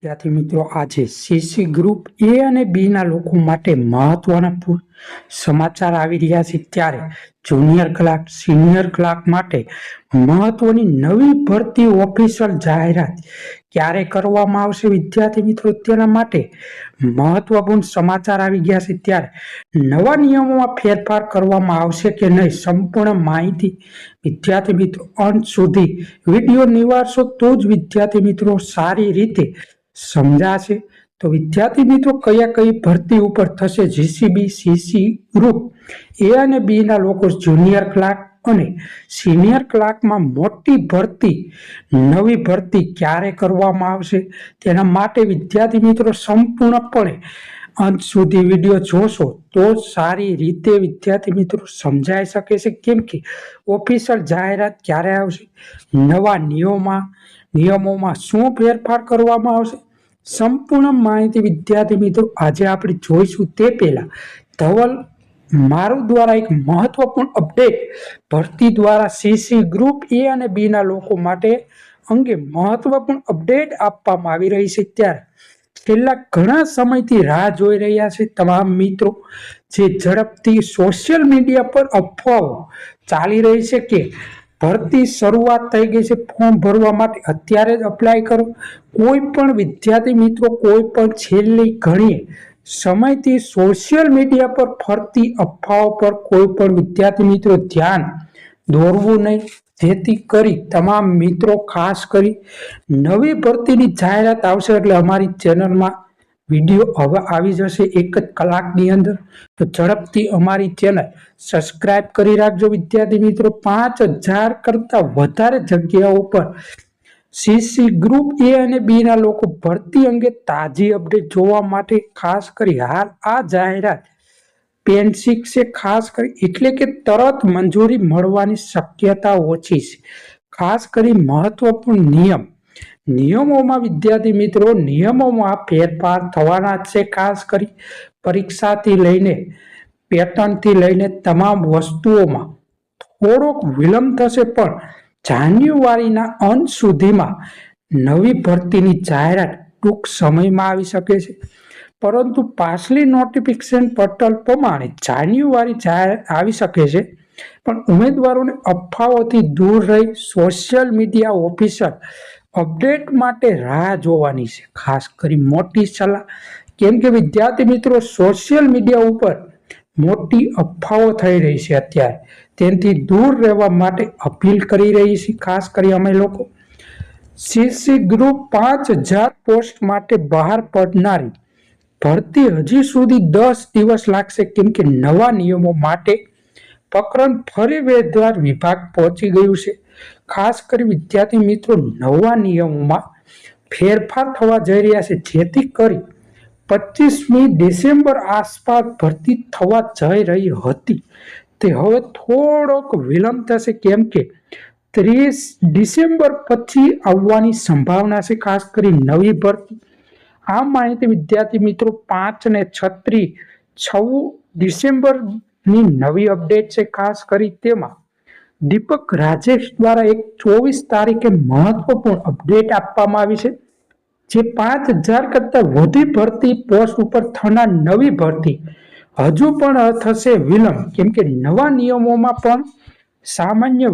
ત્યાંથી મિત્રો આજે સીસી ગ્રુપ એ અને બી ના લોકો માટે મહત્વના સમાચાર આવી રહ્યા છે. ત્યારે જુનિયર ક્લાર્ક સિનિયર ક્લાર્ક માટે મહત્વની નવી ભરતી ઓફિશિયલ જાહેરાત ક્યારે કરવામાં આવશે વિદ્યાર્થી મિત્રો, તેના માટે મહત્વપૂર્ણ સમાચાર આવી ગયા છે. ત્યારે નવા નિયમોમાં ફેરફાર કરવામાં આવશે કે નહીં, સંપૂર્ણ માહિતી વિદ્યાર્થી મિત્રો અંત સુધી વિડીયો નિહાળશો તો જ વિદ્યાર્થી મિત્રો સારી રીતે સમજાશે. તો વિદ્યાર્થી મિત્રો કયા કઈ ભરતી ઉપર થશે જીસીબી સીસી ગ્રુપ એ અને બી ના લોકો જુનિયર ક્લાર્ક અને સિનિયર ક્લાર્કમાં મોટી ભરતી નવી ભરતી ક્યારે કરવામાં આવશે, તેના માટે વિદ્યાર્થી મિત્રો સંપૂર્ણપણે અંત સુધી વિડીયો જોશો તો સારી રીતે વિદ્યાર્થી મિત્રો સમજાઈ શકે છે. કેમ કે ઓફિશિયલ જાહેરાત ક્યારે આવશે, નવા નિયમોમાં શું ફેરફાર કરવામાં આવશે, સંપૂર્ણ માહિતી વિદ્યાર્થી મિત્રો આજે આપણે જોઈશું. તે પહેલા ધવલ મારું દ્વારા એક મહત્વપૂર્ણ અપડેટ ભરતી દ્વારા સીસી ગ્રુપ એ અને બી ના લોકો માટે અંગે મહત્વપૂર્ણ અપડેટ આપવામાં આવી રહી છે. ત્યારે છેલ્લા ઘણા સમયથી રાહ જોઈ રહ્યા છે તમામ મિત્રો, જે ઝડપથી સોશિયલ મીડિયા પર અફવાઓ ચાલી રહી છે કે ભરતી શરૂઆત થઈ ગઈ છે, ફોર્મ ભરવા માટે અત્યારે જ અપ્લાય કરો. કોઈ પણ વિદ્યાર્થી મિત્રો કોઈ પણ છેલ્લી ઘણી સમયથી સોશિયલ મીડિયા પર ફરતી અફવાઓ પર કોઈ પણ વિદ્યાર્થી મિત્રો ધ્યાન દોરવું નહીં, જેથી કરી તમામ મિત્રો ખાસ કરી નવી ભરતીની જાહેરાત આવશે એટલે અમારી ચેનલમાં વિડીયો હવે આવી જશે 1 જ કલાકની અંદર. તો ઝડપથી અમારી ચેનલ સબસ્ક્રાઇબ કરી રાખજો વિદ્યાર્થી મિત્રો. 5000 કરતા વધારે જગ્યાઓ પર સીસી ગ્રુપ એ અને બી ના લોકો ભરતી અંગે તાજી અપડેટ જોવા માટે ખાસ કરી હાલ આ જાહેરાત પેન્ડિંગ છે, ખાસ કરી એટલે કે તરત મંજૂરી મળવાની શક્યતા ઓછી છે. ખાસ કરી મહત્વપૂર્ણ નિયમોમાં વિદ્યાર્થી મિત્રો નિયમોમાં ફેરફાર થવાના છે. ખાસ કરી પરીક્ષાથી લઈને પેટર્નથી લઈને તમામ વસ્તુઓમાં થોડોક વિલંબ થશે, પણ જાન્યુઆરીના અંત સુધીમાં નવી ભરતીની જાહેરાત ટૂંક સમયમાં આવી શકે છે. પરંતુ પાછલી નોટિફિકેશન પોર્ટલ પ્રમાણે જાન્યુઆરી જાહેરાત આવી શકે છે. પણ ઉમેદવારોને અફવાઓથી દૂર રહી સોશિયલ મીડિયા ઓફિશિયલ અપડેટ માટે રાહ જોવાની છે. ખાસ કરી મોટી સલાહ, કેમ કે વિદ્યાર્થી મિત્રો સોશિયલ મીડિયા ઉપર મોટી અફવાઓ થઈ રહી છે, અત્યારે તેનાથી દૂર રહેવા માટે અપીલ કરી રહી છે. ખાસ કરી અમે લોકો સીસી ગ્રુપ 5000 પોસ્ટ માટે બહાર પડનારી ભરતી હજી સુધી 10 દિવસ લાગશે, કેમ કે નવા નિયમો માટે પ્રકરણ ફરી વેધવાર વિભાગ પહોંચી ગયું છે. ખાસ કરી વિદ્યાર્થી મિત્રો નવા નિયમોમાં ફેરફાર થવા જઈ રહ્યા છે, જેથી કરી 25મી ડિસેમ્બર આસપાસ ભરતી થવા જઈ રહી હતી તે હવે થોડોક વિલંબ થશે, કેમ કે 30 ડિસેમ્બર પછી આવવાની સંભાવના છે. ખાસ કરી નવી ભરતી આ માહિતી વિદ્યાર્થી મિત્રો 5 ને 6 ડિસેમ્બરની નવી અપડેટ છે. ખાસ કરી તેમાં દીપક રાજેશ દ્વારા એક 24 તારીખે મહત્વપૂર્ણ અપડેટ આપવામાં આવી છે, જે 5000 કરતા વધુ ભરતી પોસ્ટ ઉપર થનાર નવી ભરતી હજુ પણ થશે વિલંબ, કેમ કે નવા નિયમોમાં પણ સામાન્ય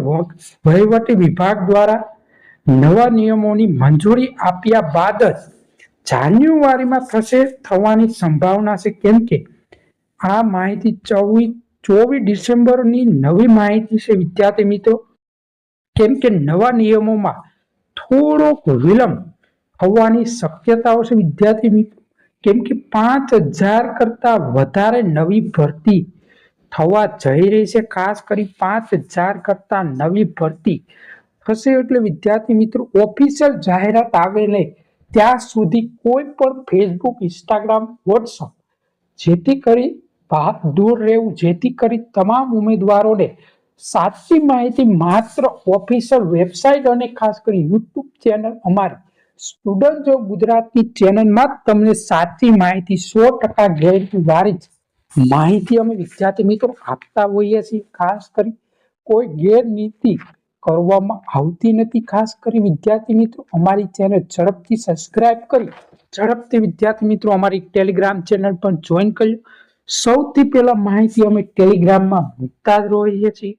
વહીવટી વિભાગ દ્વારા નવા નિયમોની મંજૂરી આપ્યા બાદ જ જાન્યુઆરીમાં થવાની સંભાવના છે. કેમ કે આ માહિતી 24 ડિસેમ્બરની નવી માહિતી છે વિદ્યાર્થી મિત્રો, કેમ કે નવા નિયમોમાં થોડોક વિલંબ થવાની શક્યતાઓ છે વિદ્યાર્થી મિત્રો, કેમ કે 5000 કરતા વધારે નવી ભરતી થવા જઈ રહી છે. ખાસ કરી 5000 કરતા નવી ભરતી થશે એટલે વિદ્યાર્થી મિત્રો ઓફિશિયલ જાહેરાત આવે નહીં ત્યાં સુધી કોઈ પણ ફેસબુક, ઇન્સ્ટાગ્રામ, વોટ્સઅપ જેથી કરી દૂર રહેવું, જેથી કરી તમામ ઉમેદવારોને સાચી માહિતી માત્ર ઓફિશિયલ વેબસાઇટ અને ખાસ કરી યુટ્યુબ ચેનલ અમારી સ્ટુડન્ટ જોબ ગુજરાતની ચેનલમાં તમને સાચી માહિતી 100% ગેરંટી વાળી માહિતી અમે વિદ્યાર્થી મિત્રો આપતા હોઈએ છીએ. ખાસ કરી કોઈ ગેરનીતિ કરવામાં આવતી નથી. ખાસ કરી વિદ્યાર્થી મિત્રો અમારી ચેનલ ઝડપથી સબસ્ક્રાઇબ કરી ઝડપથી વિદ્યાર્થી મિત્રો અમારી ટેલિગ્રામ ચેનલ પણ જોઈન કરજો. સૌથી પહેલા માહિતી અમે ટેલિગ્રામમાં મૂકતા જ રહીએ છીએ.